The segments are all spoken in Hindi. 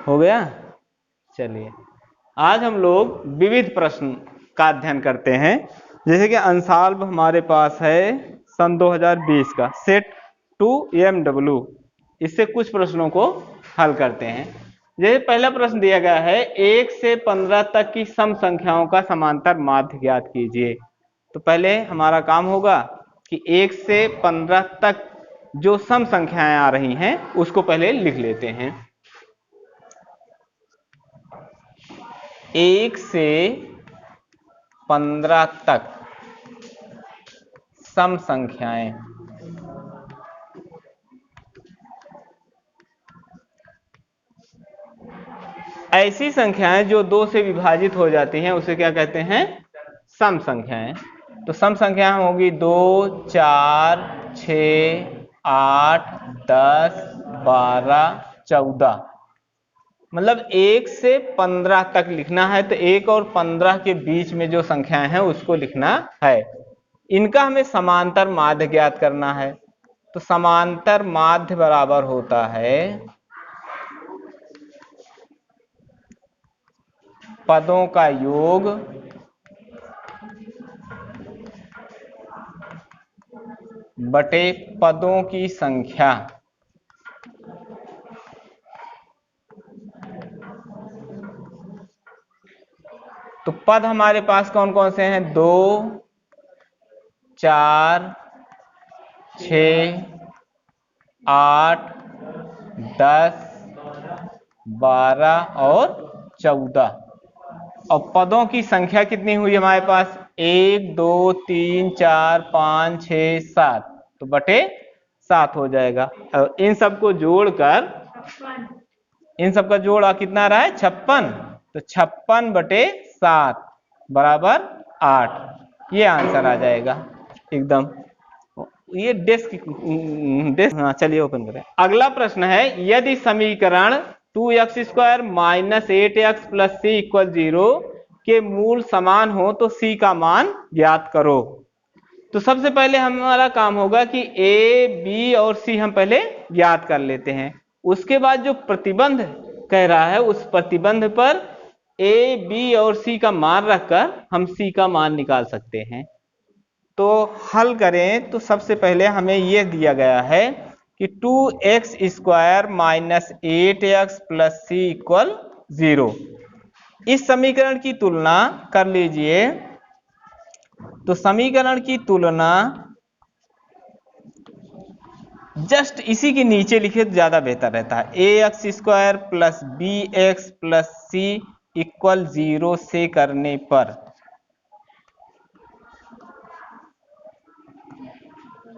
हो गया। चलिए आज हम लोग विविध प्रश्न का अध्ययन करते हैं। जैसे कि अनसॉल्व हमारे पास है सन 2020 का सेट 2 EMW। इससे कुछ प्रश्नों को हल करते हैं। जैसे पहला प्रश्न दिया गया है 1 से 15 तक की सम संख्याओं का समांतर माध्य ज्ञात कीजिए। तो पहले हमारा काम होगा कि 1 से 15 तक जो सम संख्याएं आ रही हैं उसको पहले लिख लेते हैं। 1 से 15 तक सम संख्याएं। ऐसी संख्याएं जो 2 से विभाजित हो जाती हैं उसे क्या कहते हैं? सम संख्याएं। तो सम संख्याएं होगी 2, 4, 6, 8, 10, 12, 14। मतलब 1 से 15 तक लिखना है तो 1 और 15 के बीच में जो संख्याएं हैं उसको लिखना है। इनका हमें समांतर माध्य ज्ञात करना है। तो समांतर माध्य बराबर होता है पदों का योग बटे पदों की संख्या। तो पद हमारे पास कौन कौन से हैं? 2, 4, 6, 8, 10, 12 और 14। और पदों की संख्या कितनी हुई हमारे पास? 1, 2, 3, 4, 5, 6, 7। तो बटे 7 हो जाएगा। और इन सबको जोड़कर इन सबका जोड़ कितना रहा है? 56। तो 56 बटे 7 बराबर 8। ये आंसर आ जाएगा एकदम। ये डेस्क हाँ, चलिए ओपन करें। अगला प्रश्न है यदि समीकरण 2x² माइनस 8x प्लस सी इक्वल 0 के मूल समान हो तो c का मान ज्ञात करो। तो सबसे पहले हमारा काम होगा कि a, b और c हम पहले ज्ञात कर लेते हैं। उसके बाद जो प्रतिबंध कह रहा है उस प्रतिबंध पर a, b और c का मान रखकर हम c का मान निकाल सकते हैं। तो हल करें तो सबसे पहले हमें यह दिया गया है कि 2x² माइनस 8x प्लस सी इक्वल 0। इस समीकरण की तुलना कर लीजिए। तो समीकरण की तुलना जस्ट इसी के नीचे लिखे तो ज्यादा बेहतर रहता है। ax² प्लस bx प्लस सी इक्वल 0 से करने पर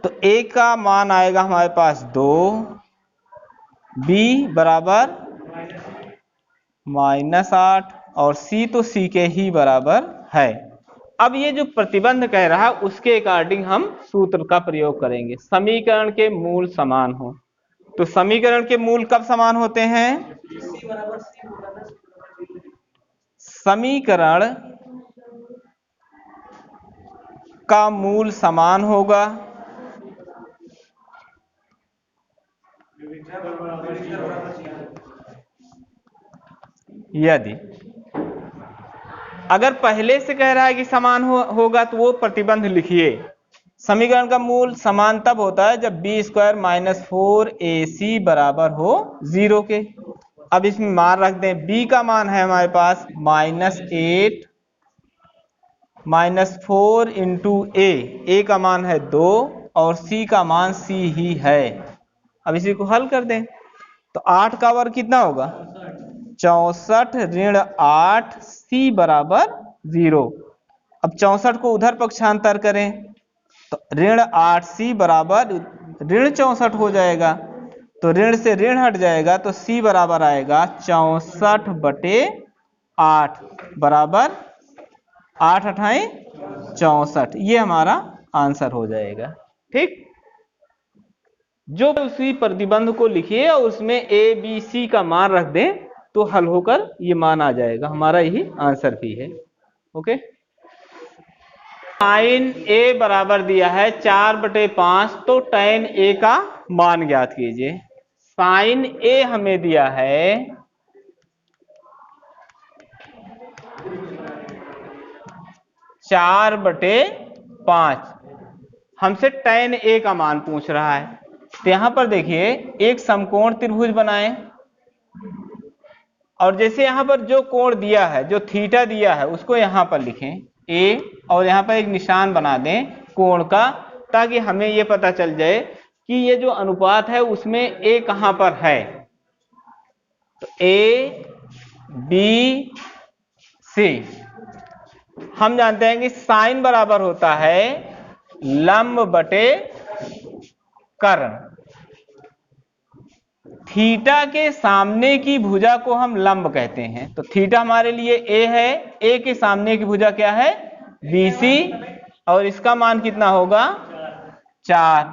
तो a का मान आएगा हमारे पास 2, b बराबर -8 और c तो c के ही बराबर है। अब ये जो प्रतिबंध कह रहा है उसके अकॉर्डिंग हम सूत्र का प्रयोग करेंगे। समीकरण के मूल समान हो तो समीकरण के मूल कब समान होते हैं? समीकरण का मूल समान होगा यदि अगर पहले से कह रहा है कि समान होगा तो वो प्रतिबंध लिखिए। समीकरण का मूल समान तब होता है जब b² माइनस 4ac बराबर हो 0 के। अब इसमें मान रख दें। b का मान है हमारे पास -8 -4 इंटू a का मान है 2 और c का मान c ही है। अब इसी को हल कर दें तो 8 का वर्ग कितना होगा? 64 ऋण 8 c बराबर 0। अब 64 को उधर पक्षांतर करें तो ऋण 8c बराबर ऋण 64 हो जाएगा। तो ऋण से ऋण हट जाएगा तो c बराबर आएगा 64 बटे 8 बराबर 8 अठाई 64। ये हमारा आंसर हो जाएगा। ठीक, जो उसी प्रतिबंध को लिखिए और उसमें a b c का मान रख दें तो हल होकर ये मान आ जाएगा। हमारा यही आंसर भी है। ओके, साइन a बराबर दिया है 4/5 तो tan a का मान ज्ञात कीजिए। साइन a हमें दिया है 4/5। हमसे tan A का मान पूछ रहा है, तो यहां पर देखिए एक समकोण त्रिभुज बनाएं, और जैसे यहां पर जो कोण दिया है, जो थीटा दिया है, उसको यहां पर लिखें A, और यहां पर एक निशान बना दें कोण का, ताकि हमें यह पता चल जाए कि ये जो अनुपात है उसमें A कहां पर है। तो A B C, हम जानते हैं कि साइन बराबर होता है लंब बटे कर्ण। थीटा के सामने की भुजा को हम लंब कहते हैं, तो थीटा हमारे लिए A है, A के सामने की भुजा क्या है, BC, और इसका मान कितना होगा 4।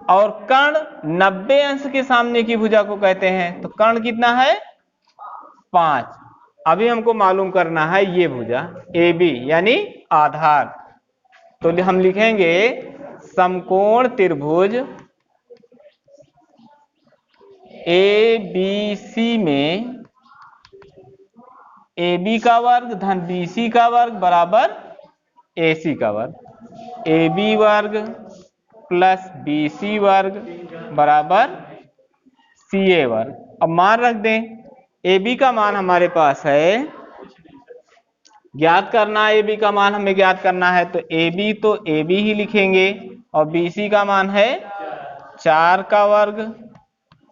और कर्ण 90 अंश के सामने की भुजा को कहते हैं, तो कर्ण कितना है 5। अभी हमको मालूम करना है ये भुजा AB यानी आधार, तो हम लिखेंगे समकोण त्रिभुज ABC में AB का वर्ग धन BC का वर्ग बराबर AC का वर्ग। AB वर्ग प्लस BC वर्ग बराबर CA वर्ग। अब मान रख दें, AB का मान हमारे पास है, ज्ञात करना है AB का मान हमें ज्ञात करना है, तो AB तो AB ही लिखेंगे, और BC का मान है 4 का वर्ग,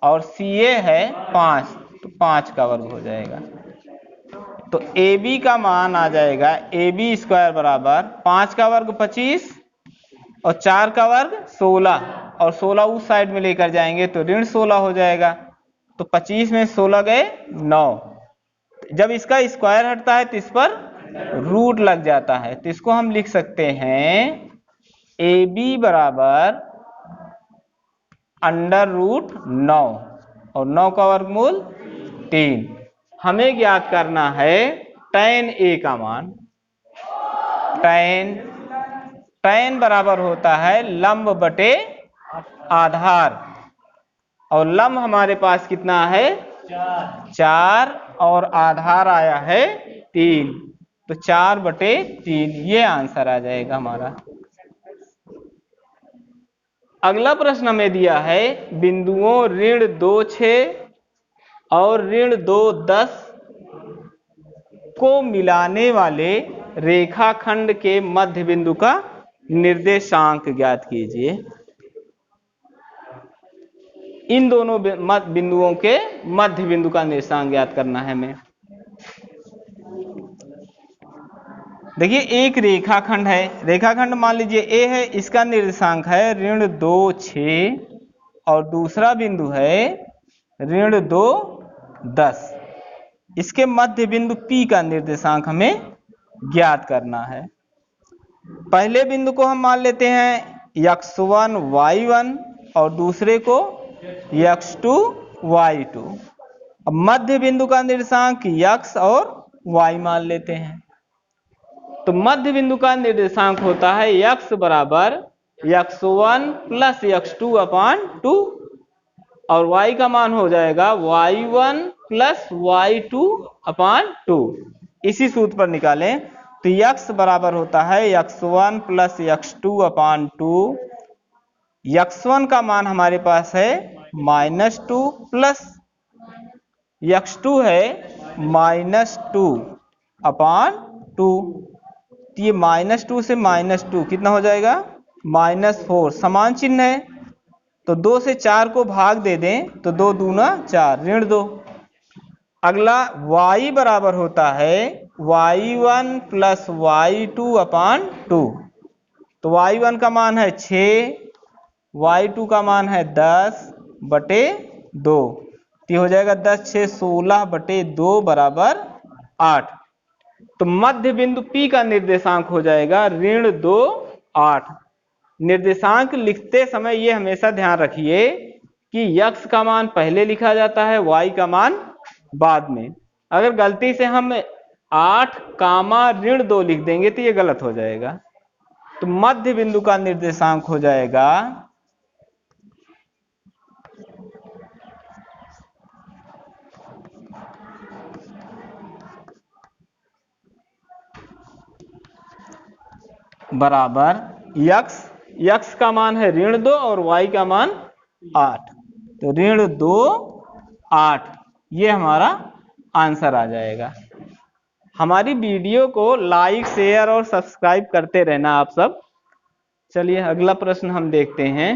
और CA है 5, तो 5 का वर्ग हो जाएगा। तो AB का मान आ जाएगा AB स्क्वायर बराबर 5 का वर्ग 25 और 4 का वर्ग 16, और 16 उस साइड में लेकर जाएंगे तो ऋण 16 हो जाएगा। तो 25 में 16 गए 9। जब इसका स्क्वायर हटता है तो इस पर रूट लग जाता है, तो इसको हम लिख सकते हैं AB बराबर √9, और 9 का वर्गमूल 3। हमें ज्ञात करना है tan A का मान। tan बराबर होता है लंब बटे आधार, और लंब हमारे पास कितना है 4, और आधार आया है 3, तो 4/3 ये आंसर आ जाएगा हमारा। अगला प्रश्न हमें दिया है बिंदुओं ऋण 2 6 और ऋण 2 10 को मिलाने वाले रेखाखंड के मध्य बिंदु का निर्देशांक ज्ञात कीजिए। इन दोनों बिंदुओं के मध्य बिंदु का निर्देशांक ज्ञात करना है हमें। देखिए एक रेखाखंड है, रेखाखंड मान लीजिए A है, इसका निर्देशांक है ऋण 2 6, और दूसरा बिंदु है ऋण 2 10। इसके मध्य बिंदु P का निर्देशांक हमें ज्ञात करना है। पहले बिंदु को हम मान लेते हैं x1 y1, और दूसरे को x2 y2। अब मध्य बिंदु का निर्देशांक x और y मान लेते हैं, तो मध्य बिंदु का निर्देशांक होता है x बराबर x1 प्लस x2/2, और y का मान हो जाएगा y1 प्लस y2/2। इसी सूत्र पर निकालें तो x बराबर होता है x1 प्लस x2/2। x1 का मान हमारे पास है -2 प्लस x2 है -2/2। तो ये -2 से -2 कितना हो जाएगा -4, समान चिन्ह है, तो 2 से 4 को भाग दे दें तो 2 दूना 4 ऋण 2। अगला y बराबर होता है y1 प्लस y2/2। तो y1 का मान है 6, y2 का मान है 10/2, तो हो जाएगा 10 6 16/2 बराबर 8। तो मध्य बिंदु P का निर्देशांक हो जाएगा ऋण 2 8। निर्देशांक लिखते समय ये हमेशा ध्यान रखिए कि x का मान पहले लिखा जाता है, y का मान बाद में। अगर गलती से हम 8 ऋण 2 लिख देंगे तो ये गलत हो जाएगा। तो मध्य बिंदु का निर्देशांक हो जाएगा बराबर यक्स, यक्स का मान है -2 और वाई का मान 8, तो -2 8 ये हमारा आंसर आ जाएगा। हमारी वीडियो को लाइक शेयर और सब्सक्राइब करते रहना आप सब। चलिए अगला प्रश्न हम देखते हैं।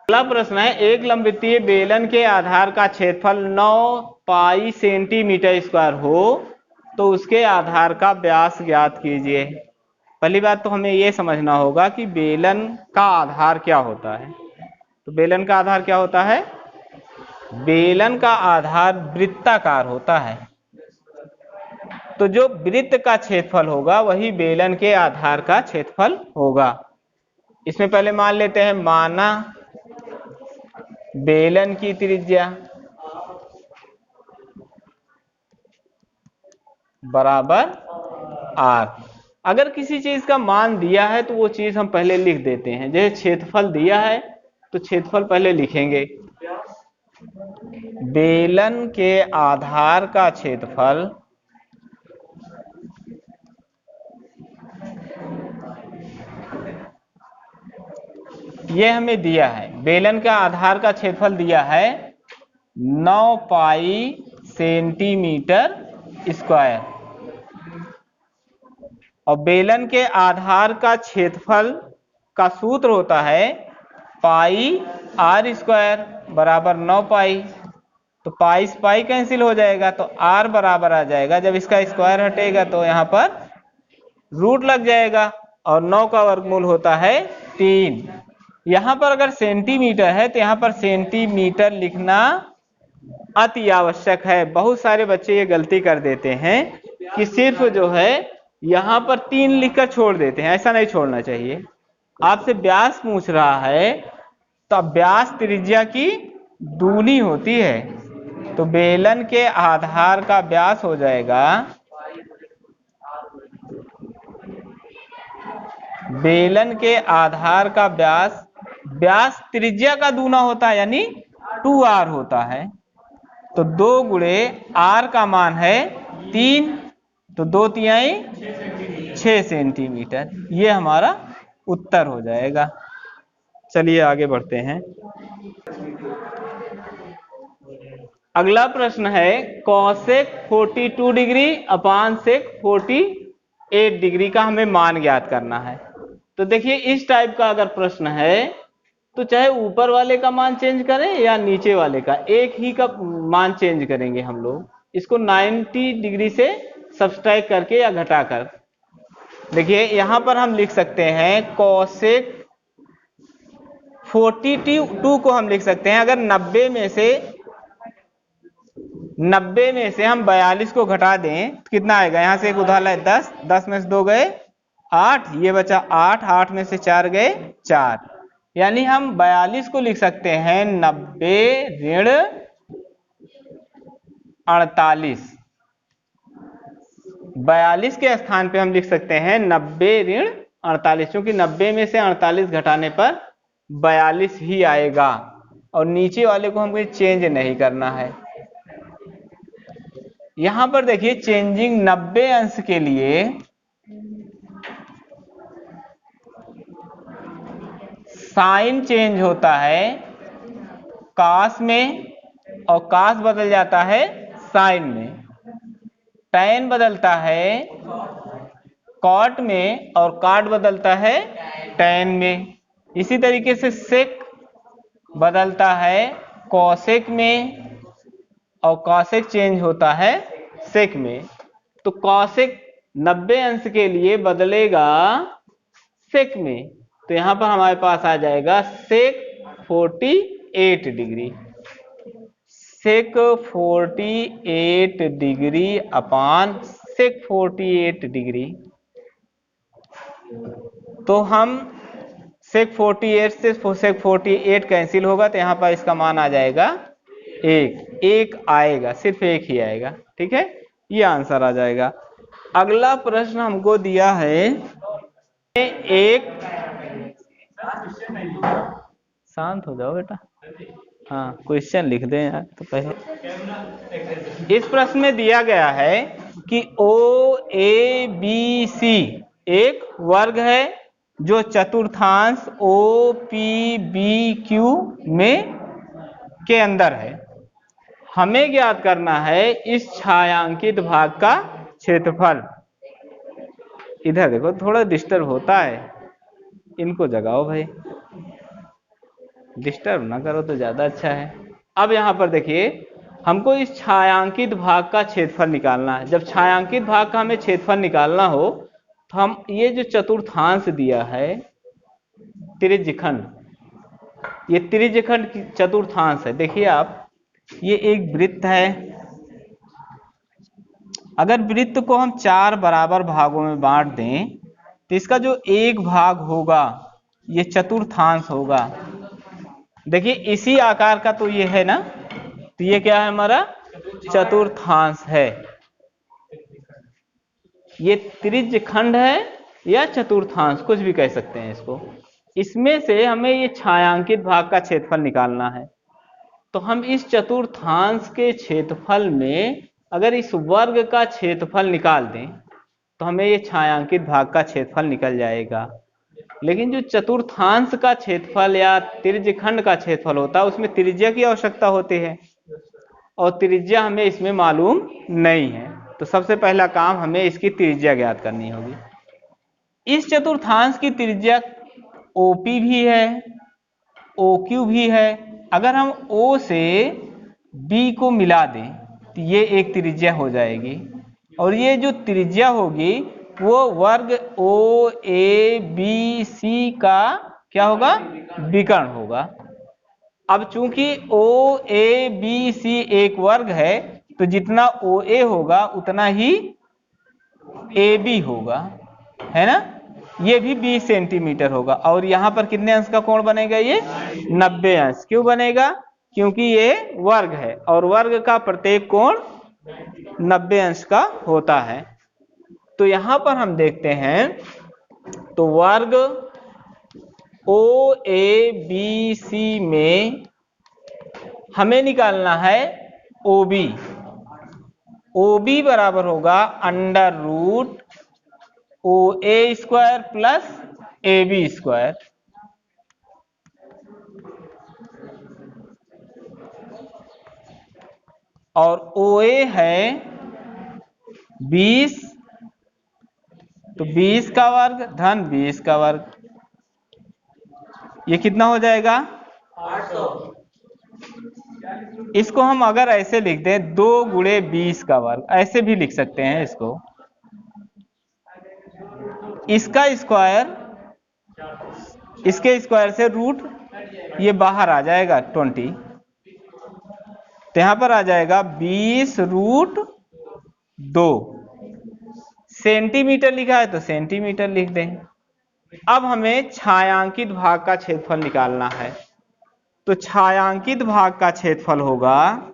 अगला प्रश्न है, एक लंबवृत्तीय बेलन के आधार का क्षेत्रफल 9 पाई सेंटीमीटर स्क्वायर हो तो उसके आधार का व्यास ज्ञात कीजिए। पहली बात तो हमें यह समझना होगा कि बेलन का आधार क्या होता है। तो बेलन का आधार क्या होता है? बेलन का आधार वृत्ताकार होता है, तो जो वृत्त का क्षेत्रफल होगा वही बेलन के आधार का क्षेत्रफल होगा। इसमें पहले मान लेते हैं, माना बेलन की त्रिज्या बराबर r। अगर किसी चीज का मान दिया है तो वो चीज हम पहले लिख देते हैं। जैसे क्षेत्रफल दिया है तो क्षेत्रफल पहले लिखेंगे। बेलन के आधार का क्षेत्रफल ये हमें दिया है, बेलन का आधार का क्षेत्रफल दिया है 9 पाई सेंटीमीटर स्क्वायर, और बेलन के आधार का क्षेत्रफल का सूत्र होता है पाई आर स्क्वायर बराबर 9 पाई। तो पाई से पाई कैंसिल हो जाएगा तो आर बराबर आ जाएगा। जब इसका स्क्वायर हटेगा तो यहाँ पर रूट लग जाएगा, और 9 का वर्गमूल होता है 3। यहाँ पर अगर सेंटीमीटर है तो यहाँ पर सेंटीमीटर लिखना अति आवश्यक है। बहुत सारे बच्चे ये गलती कर देते हैं कि सिर्फ जो है यहाँ पर 3 लिखकर छोड़ देते हैं। ऐसा नहीं छोड़ना चाहिए। आपसे व्यास पूछ रहा है तो व्यास त्रिज्या की दूनी होती है, तो बेलन के आधार का व्यास हो जाएगा, बेलन के आधार का व्यास, व्यास त्रिज्या का दूना होता है यानी 2r होता है। तो 2 गुणे r का मान है 3, तो 2 तिहाई 6 सेंटीमीटर, ये हमारा उत्तर हो जाएगा। चलिए आगे बढ़ते हैं। अगला प्रश्न है, कॉसेक 42 डिग्री अपान सेक 48 डिग्री का हमें मान ज्ञात करना है। तो देखिए इस टाइप का अगर प्रश्न है तो चाहे ऊपर वाले का मान चेंज करें या नीचे वाले का, एक ही का मान चेंज करेंगे हम लोग। इसको 90 डिग्री से सब्सट्रैक्ट करके या घटाकर। देखिए यहां पर हम लिख सकते हैं कॉसेक 42 को हम लिख सकते हैं, अगर 90 में से हम 42 को घटा दें तो कितना आएगा? यहां से एक उधार है 10, 10 में से 2 गए 8, ये बचा 8, 8 में से 4 गए 4, यानी हम 42 को लिख सकते हैं 90 ऋण 48। 42 के स्थान पे हम लिख सकते हैं 90 ऋण 48, क्योंकि 90 में से 48 घटाने पर 42 ही आएगा, और नीचे वाले को हमको चेंज नहीं करना है। यहां पर देखिए चेंजिंग 90 अंश के लिए साइन चेंज होता है कास में, और कास बदल जाता है साइन में। टैन बदलता है कॉट में, और कॉट बदलता है टैन में। इसी तरीके से सेक बदलता है कॉसेक में, और कॉसेक चेंज होता है सेक में। तो कॉसेक 90 अंश के लिए बदलेगा सेक में, तो यहां पर हमारे पास आ जाएगा सेक 48 डिग्री। सेक 48 डिग्री अपान सेक 48 डिग्री। तो हम सेक 48 से सेक 48 कैंसिल होगा, तो यहां पर इसका मान आ जाएगा 1 आएगा, सिर्फ 1 ही आएगा। ठीक है, ये आंसर आ जाएगा। अगला प्रश्न हमको दिया है, एक शांत हो जाओ बेटा, हाँ क्वेश्चन लिख दें यार तो पहले। इस प्रश्न में दिया गया है कि ओ ए बी सी एक वर्ग है जो चतुर्थांश OPBQ में के अंदर है। हमें ज्ञात करना है इस छायांकित भाग का क्षेत्रफल। इधर देखो थोड़ा डिस्टर्ब होता है, इनको जगाओ भाई, डिस्टर्ब ना करो तो ज्यादा अच्छा है। अब यहां पर देखिए, हमको इस छायांकित भाग का क्षेत्रफल निकालना है। जब छायांकित भाग का हमें क्षेत्रफल निकालना हो तो हम ये जो चतुर्थांश दिया है त्रिज्यखंड, ये त्रिज्यखंड की चतुर्थांश है। देखिए आप, ये एक वृत्त है। अगर वृत्त को हम 4 बराबर भागों में बांट दें तो इसका जो एक भाग होगा ये चतुर्थांश होगा। देखिए इसी आकार का तो ये है ना, तो ये क्या है हमारा चतुर्थांश है। ये त्रिज्यखंड है या चतुर्थांश, कुछ भी कह सकते हैं इसको। इसमें से हमें ये छायांकित भाग का क्षेत्रफल निकालना है। तो हम इस चतुर्थांश के क्षेत्रफल में अगर इस वर्ग का क्षेत्रफल निकाल दें तो हमें ये छायांकित भाग का क्षेत्रफल निकल जाएगा। लेकिन जो चतुर्थांश का क्षेत्रफल या त्रिज्यखंड का क्षेत्रफल होता है उसमें त्रिज्या की आवश्यकता होती है, और त्रिज्या हमें इसमें मालूम नहीं है। तो सबसे पहला काम हमें इसकी त्रिज्या ज्ञात करनी होगी। इस चतुर्थांश की त्रिज्या OP भी है, OQ भी है। अगर हम O से B को मिला दें तो ये एक त्रिज्या हो जाएगी, और ये जो त्रिज्या होगी वो वर्ग OABC का क्या होगा, विकर्ण होगा। अब चूंकि OABC एक वर्ग है तो जितना OA होगा उतना ही AB होगा, है ना। ये भी 20 सेंटीमीटर होगा, और यहां पर कितने अंश का कोण बनेगा, ये 90 अंश। क्यों बनेगा, क्योंकि ये वर्ग है और वर्ग का प्रत्येक कोण 90 अंश का होता है। तो यहां पर हम देखते हैं तो वर्ग OABC में हमें निकालना है OB। OB बराबर होगा under root OA square plus AB square. और OA है 20, तो 20 का वर्ग धन 20 का वर्ग, ये कितना हो जाएगा 800। इसको हम अगर ऐसे लिख दें 2 गुणे 20 का वर्ग, ऐसे भी लिख सकते हैं इसको। इसका स्क्वायर इसके स्क्वायर से रूट ये बाहर आ जाएगा 20, तो यहां पर आ जाएगा 20 रूट 2। सेंटीमीटर लिखा है तो सेंटीमीटर लिख दें। अब हमें छायांकित भाग का क्षेत्रफल निकालना है। तो छायांकित भाग का क्षेत्रफल होगा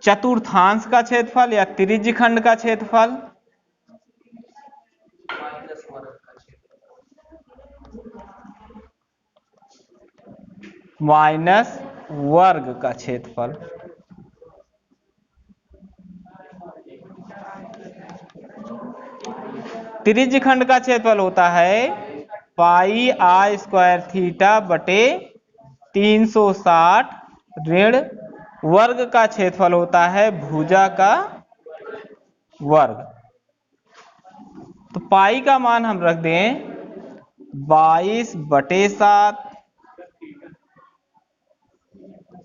चतुर्थांश का क्षेत्रफल या त्रिज्यखंड का क्षेत्रफल माइनस वर्ग का क्षेत्रफल। त्रिज्यखंड का क्षेत्रफल होता है पाई r स्क्वायर थीटा बटे 360 ऋण वर्ग का क्षेत्रफल होता है भुजा का वर्ग। तो पाई का मान हम रख दें 22/7।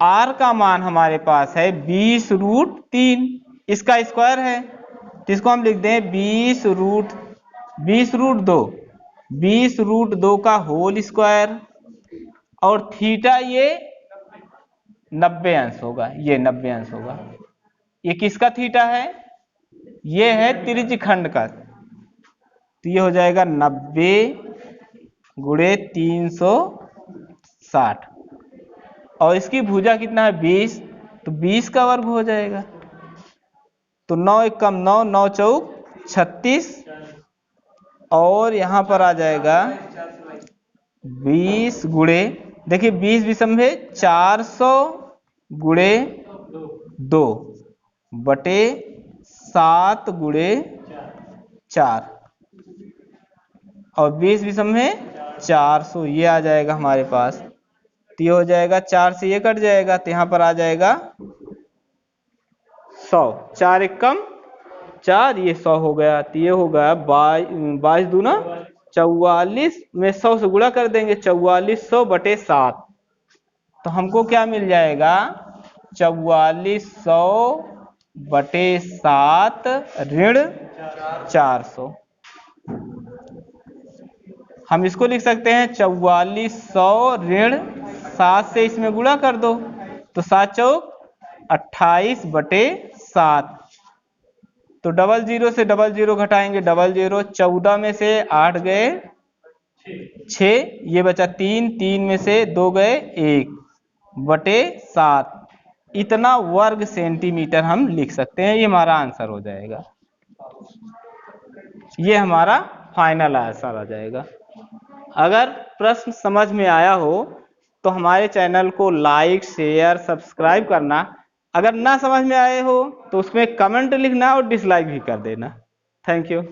r का मान हमारे पास है 20 रूट 3, इसका स्क्वायर है, तो इसको हम लिख दें 20 रूट 2, 20 रूट 2 का होल स्क्वायर। और थीटा ये 90 अंश होगा, ये 90 अंश होगा। ये किसका थीटा है, ये है त्रिज्यखंड का, तो ये हो जाएगा 90 गुणे 360। और इसकी भुजा कितना है 20, तो 20 का वर्ग हो जाएगा। तो 9 एक कम 9, 9 चौक 36, और यहां पर आ जाएगा 20 गुणे देखिए 20 विषम है 400 गुणे 2 बटे 7 गुणे 4 और 20 विषम है 400, ये आ जाएगा हमारे पास। तो ये हो जाएगा 4 से ये कट जाएगा तो यहाँ पर आ जाएगा 100। 4 एकम 4, ये 100 हो गया। तो ये हो गया 22 दूना 44 में 100 से गुणा कर देंगे 4400 बटे 7। तो हमको क्या मिल जाएगा 4400 बटे 7 ऋण 400। हम इसको लिख सकते हैं 4400 ऋण 7 से इसमें गुणा कर दो तो 7 चौक 28 बटे 7। तो 00 से 00 घटाएंगे 00, 14 में से 8 गए 6, ये बचा 3, 3 में से 2 गए 1 बटे 7। इतना वर्ग सेंटीमीटर हम लिख सकते हैं। ये हमारा आंसर हो जाएगा, ये हमारा फाइनल आंसर आ जाएगा। अगर प्रश्न समझ में आया हो तो हमारे चैनल को लाइक शेयर सब्सक्राइब करना। अगर ना समझ में आए हो तो उसमें कमेंट लिखना और डिसलाइक भी कर देना। Thank you.